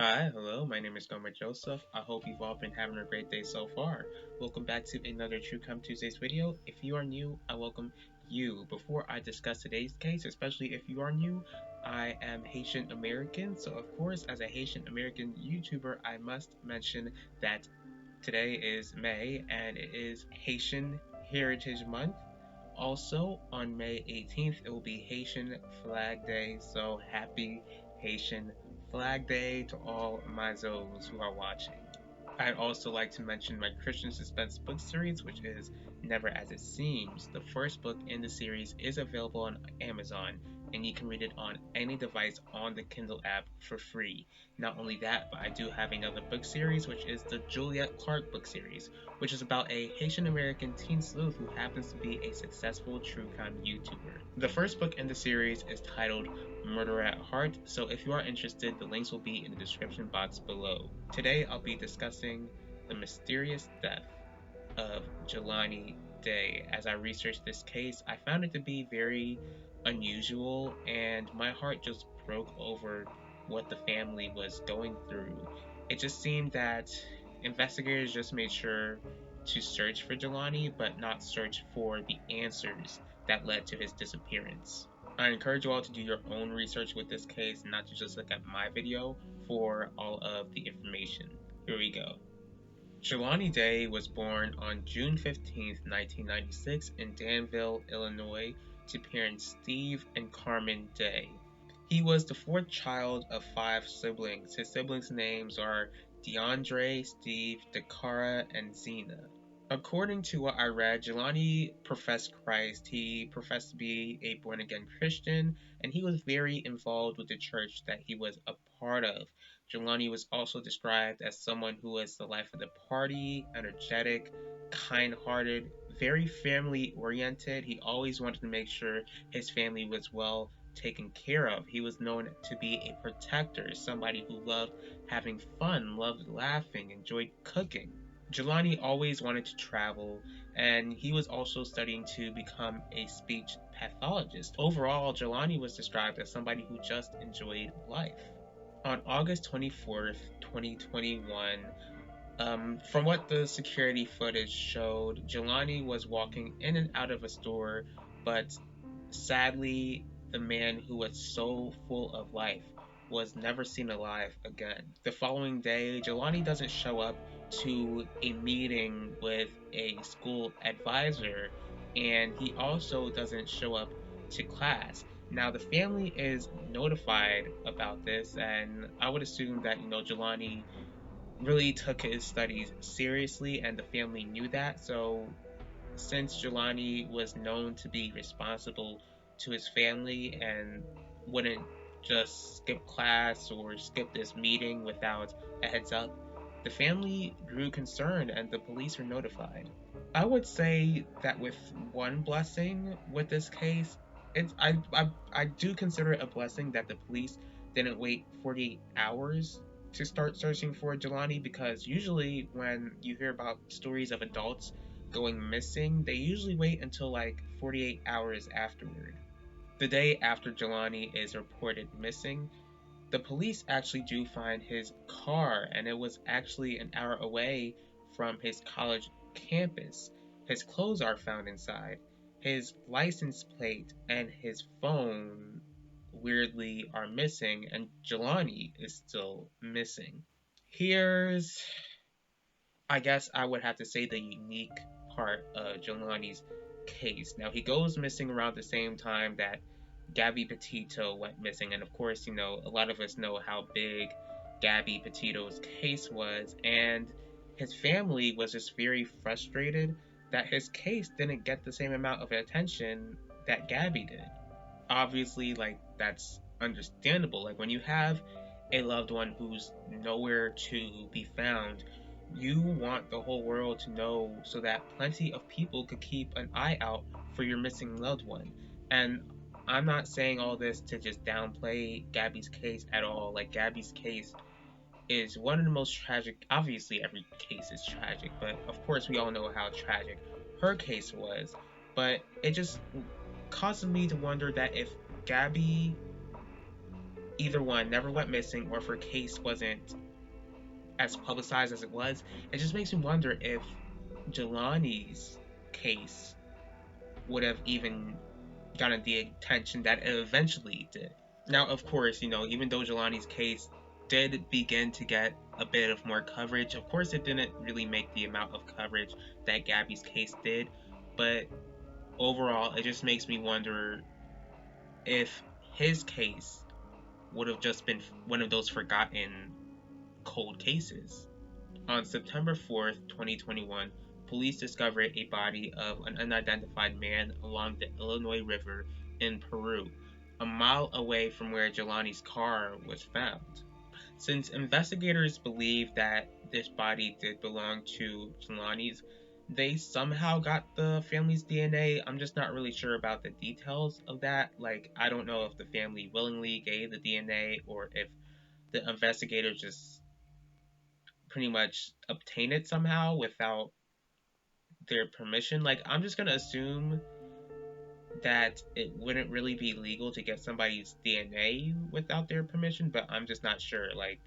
Hi, hello, my name is Gomer Joseph. I hope you've all been having a great day so far. Welcome back to another True Crime Tuesdays video. If you are new, I welcome you. Before I discuss today's case, especially if you are new, I am Haitian American, so of course, as a Haitian American YouTuber, I must mention that today is May and it is Haitian Heritage Month. Also, on May 18th, it will be Haitian Flag Day, so happy Haitian Flag Day to all my Zos who are watching. I'd also like to mention my Christian suspense book series, which is Never As It Seems. The first book in the series is available on Amazon, and you can read it on any device on the Kindle app for free. Not only that, but I do have another book series, which is the Juliet Clark book series, which is about a Haitian American teen sleuth who happens to be a successful true crime YouTuber. The first book in the series is titled Murder at Heart, so if you are interested, the links will be in the description box below. Today I'll be discussing the mysterious death of Jelani Day. As I researched this case, I found it to be very unusual and my heart just broke over what the family was going through. It just seemed that investigators just made sure to search for Jelani but not search for the answers that led to his disappearance. I encourage you all to do your own research with this case, not to just look at my video for all of the information. Here we go. Jelani Day was born on June 15, 1996 in Danville, Illinois, to parents Steve and Carmen Day. He was the fourth child of five siblings. His siblings' names are DeAndre, Steve, Dakara, and Zena. According to what I read, Jelani professed Christ. He professed to be a born again Christian, and he was very involved with the church that he was a part of. Jelani was also described as someone who was the life of the party, energetic, kind hearted, very family oriented. He always wanted to make sure his family was well taken care of. He was known to be a protector, somebody who loved having fun, loved laughing, enjoyed cooking. Jelani always wanted to travel, and he was also studying to become a speech pathologist. Overall, Jelani was described as somebody who just enjoyed life. On August 24th, 2021, from what the security footage showed, Jelani was walking in and out of a store, but sadly, the man who was so full of life was never seen alive again. The following day, Jelani doesn't show up to a meeting with a school advisor, and he also doesn't show up to class. Now, the family is notified about this, and I would assume that, Jelani really took his studies seriously, and the family knew that. So, since Jelani was known to be responsible to his family and wouldn't just skip class or skip this meeting without a heads up, the family grew concerned and the police were notified. I would say that with one blessing with this case, I do consider it a blessing that the police didn't wait 48 hours to start searching for Jelani, because usually when you hear about stories of adults going missing, they usually wait until like 48 hours afterward. The day after Jelani is reported missing, the police actually do find his car, and it was actually an hour away from his college campus. His clothes are found inside. His license plate and his phone weirdly are missing, and Jelani is still missing. Here's, I guess I would have to say, the unique part of Jelani's case. Now, he goes missing around the same time that Gabby Petito went missing, and of course, a lot of us know how big Gabby Petito's case was, and his family was just very frustrated that his case didn't get the same amount of attention that Gabby did. Obviously, like, that's understandable. Like, when you have a loved one who's nowhere to be found, you want the whole world to know so that plenty of people could keep an eye out for your missing loved one. And I'm not saying all this to just downplay Gabby's case at all. Like, Gabby's case is one of the most tragic. Obviously, every case is tragic, but of course, we all know how tragic her case was. But it just causes me to wonder that if Gabby either one never went missing or if her case wasn't as publicized as it was, it just makes me wonder if Jelani's case would have even gotten the attention that it eventually did. Now, of course, even though Jelani's case did begin to get a bit of more coverage, of course, it didn't really make the amount of coverage that Gabby's case did, but overall, it just makes me wonder if his case would have just been one of those forgotten cold cases. On September 4th, 2021, police discovered a body of an unidentified man along the Illinois River in Peru, a mile away from where Jelani's car was found. Since investigators believe that this body did belong to Jelani's, they somehow got the family's DNA. I'm just not really sure about the details of that. Like, I don't know if the family willingly gave the DNA or if the investigators just pretty much obtained it somehow without their permission. Like, I'm just gonna assume that it wouldn't really be legal to get somebody's DNA without their permission, but I'm just not sure. Like,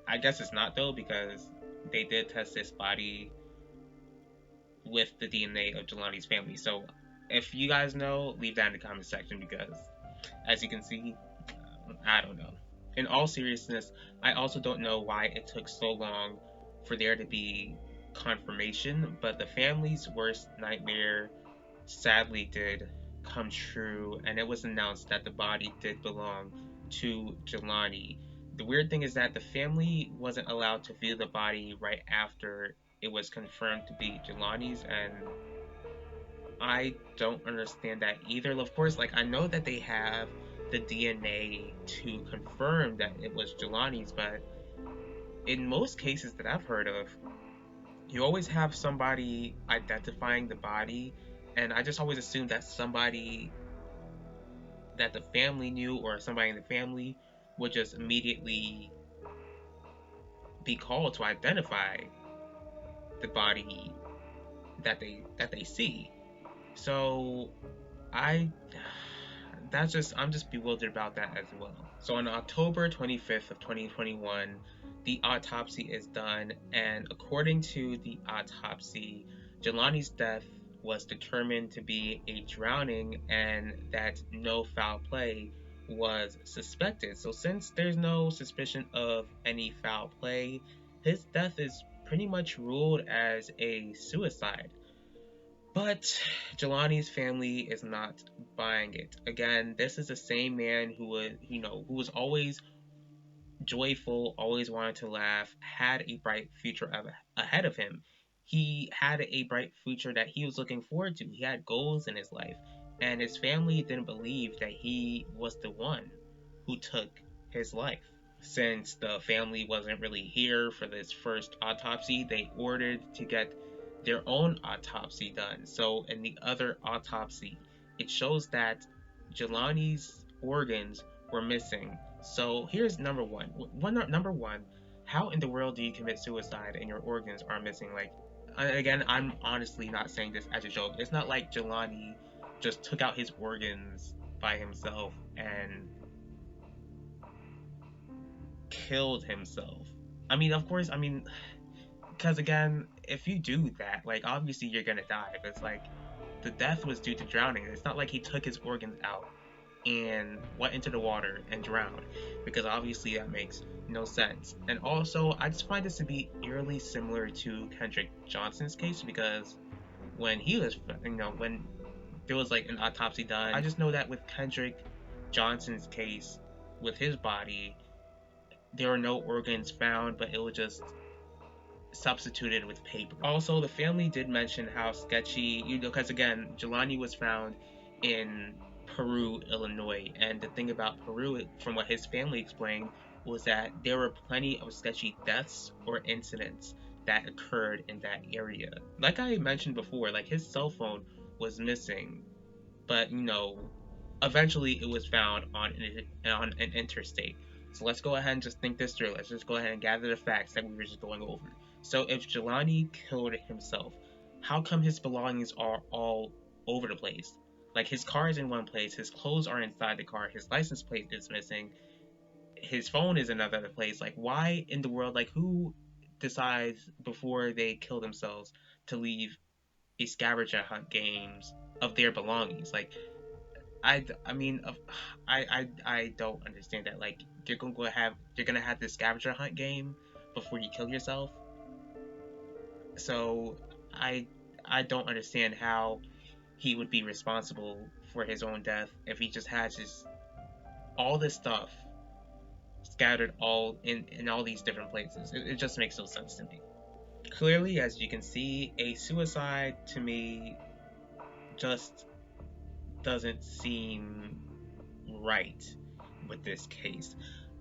I guess it's not though, because they did test this body with the DNA of Jelani's family. So if you guys know, leave that in the comment section, because as you can see, I don't know. In all seriousness, I also don't know why it took so long for there to be confirmation, but the family's worst nightmare sadly did come true, and it was announced that the body did belong to Jelani. The weird thing is that the family wasn't allowed to view the body right after it was confirmed to be Jelani's, and I don't understand that either. Of course, like, I know that they have the DNA to confirm that it was Jelani's, but in most cases that I've heard of, you always have somebody identifying the body, and I just always assumed that somebody that the family knew or somebody in the family would just immediately be called to identify the body that they see. So I'm just bewildered about that as well. So on October 25th of 2021, the autopsy is done, and according to the autopsy, Jelani's death was determined to be a drowning and that no foul play was suspected. So since there's no suspicion of any foul play, his death is pretty much ruled as a suicide. But Jelani's family is not buying it. Again, this is the same man who was always joyful, always wanted to laugh, had a bright future ahead of him. He had a bright future that he was looking forward to. He had goals in his life, and his family didn't believe that he was the one who took his life. Since the family wasn't really here for this first autopsy, they ordered to get their own autopsy done. So in the other autopsy, it shows that Jelani's organs were missing. So here's number one. Number one, how in the world do you commit suicide and your organs are missing? Like, again, I'm honestly not saying this as a joke. It's not like Jelani just took out his organs by himself and killed himself. I mean, of course, because again, if you do that, like, obviously you're gonna die. But it's like, the death was due to drowning. It's not like he took his organs out and went into the water and drowned, because obviously that makes no sense. And also, I just find this to be eerily similar to Kendrick Johnson's case, because when he was, when there was like an autopsy done, I just know that with Kendrick Johnson's case, with his body, there were no organs found, but it was just substituted with paper. Also, the family did mention how sketchy, because again, Jelani was found in Peru, Illinois, and the thing about Peru, from what his family explained, was that there were plenty of sketchy deaths or incidents that occurred in that area. Like I mentioned before, like, his cell phone was missing, but eventually it was found on an interstate. So let's go ahead and just think this through. Let's just go ahead and gather the facts that we were just going over. So if Jelani killed himself, how come his belongings are all over the place? Like, his car is in one place, his clothes are inside the car, his license plate is missing, his phone is in another place. Like, why in the world? Like, who decides before they kill themselves to leave a scavenger hunt games of their belongings? Like, I mean, I don't understand that. Like, you're gonna have this scavenger hunt game before you kill yourself. So I I don't understand how he would be responsible for his own death if he just has his all this stuff scattered all in all these different places. It just makes no sense to me. Clearly, as you can see, a suicide to me just doesn't seem right with this case.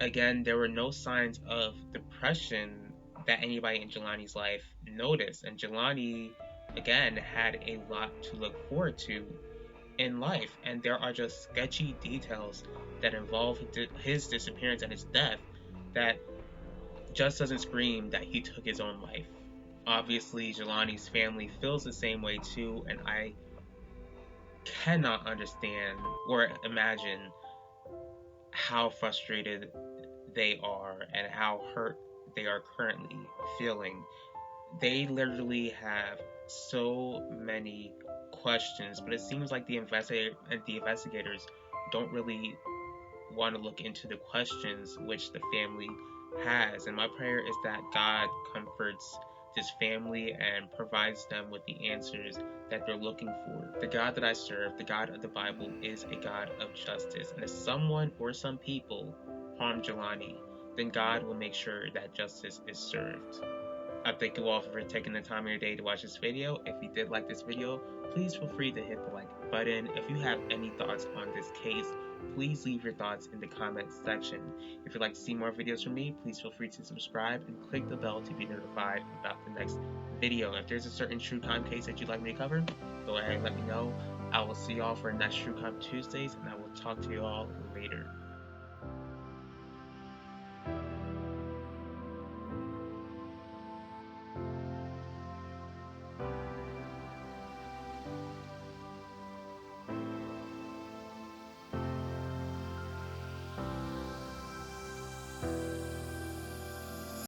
Again, there were no signs of depression that anybody in Jelani's life noticed, and Jelani, again, had a lot to look forward to in life, and there are just sketchy details that involve his disappearance and his death that just doesn't scream that he took his own life. Obviously, Jelani's family feels the same way too, and I cannot understand or imagine how frustrated they are and how hurt they are currently feeling. They literally have so many questions, but it seems like the investigators don't really want to look into the questions which the family has. And my prayer is that God comforts this family and provides them with the answers that they're looking for. The God that I serve, the God of the Bible, is a God of justice. And if someone or some people harm Jelani, then God will make sure that justice is served. I thank you all for taking the time of your day to watch this video. If you did like this video, please feel free to hit the like button. If you have any thoughts on this case, please leave your thoughts in the comments section. If you'd like to see more videos from me, please feel free to subscribe and click the bell to be notified about the next video. If there's a certain true crime case that you'd like me to cover, go ahead and let me know. I will see y'all for next True Crime Tuesdays, and I will talk to you all later.